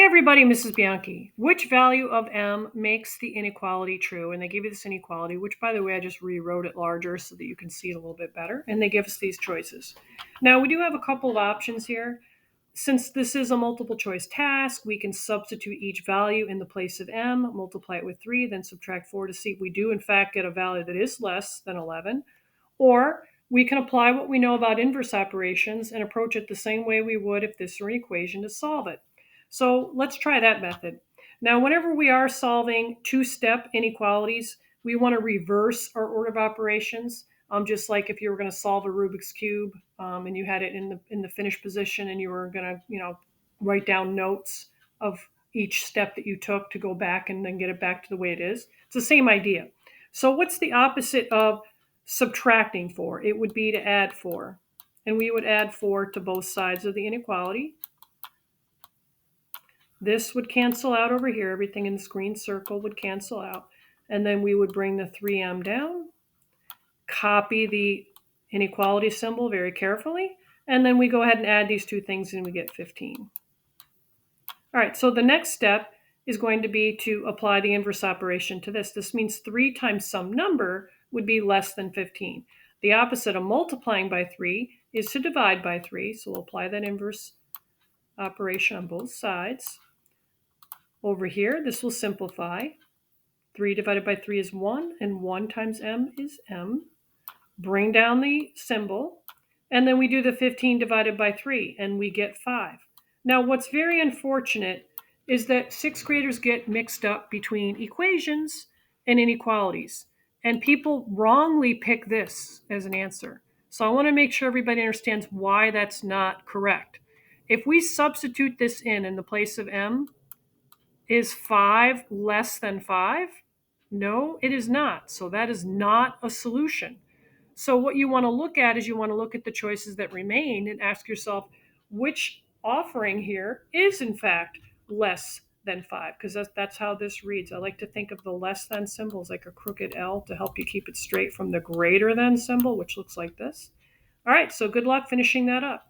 everybody, Mrs. Bianchi. Which value of m makes the inequality true? And they give you this inequality, which, by the way, I just rewrote it larger so that you can see it a little bit better. And they give us these choices. Now, we do have a couple of options here. Since this is a multiple choice task, we can substitute each value in the place of m, multiply it with 3, then subtract 4 to see if we do, in fact, get a value that is less than 11. Or we can apply what we know about inverse operations and approach it the same way we would if this were an equation to solve it. So let's try that method. Now, whenever we are solving two-step inequalities, we want to reverse our order of operations. Just like if you were going to solve a Rubik's Cube and you had it in the finished position and you were going to, write down notes of each step that you took to go back and then get it back to the way it is. It's the same idea. So what's the opposite of subtracting 4? It would be to add 4. And we would add 4 to both sides of the inequality. This would cancel out over here. Everything in this green circle would cancel out. And then we would bring the 3m down, copy the inequality symbol very carefully, and then we go ahead and add these two things and we get 15. All right, so the next step is going to be to apply the inverse operation to this. This means 3 times some number would be less than 15. The opposite of multiplying by 3 is to divide by 3, so we'll apply that inverse operation on both sides. Over here, this will simplify. 3 divided by 3 is 1, and 1 times m is m. Bring down the symbol, and then we do the 15 divided by 3, and we get 5. Now, what's very unfortunate is that 6th graders get mixed up between equations and inequalities, and people wrongly pick this as an answer. So I want to make sure everybody understands why that's not correct. If we substitute this in the place of m, is 5 less than 5? No, it is not. So that is not a solution. So what you want to look at is you want to look at the choices that remain and ask yourself, which offering here is in fact less than 5? Because that's how this reads. I like to think of the less than symbol as like a crooked L to help you keep it straight from the greater than symbol, which looks like this. All right, so good luck finishing that up.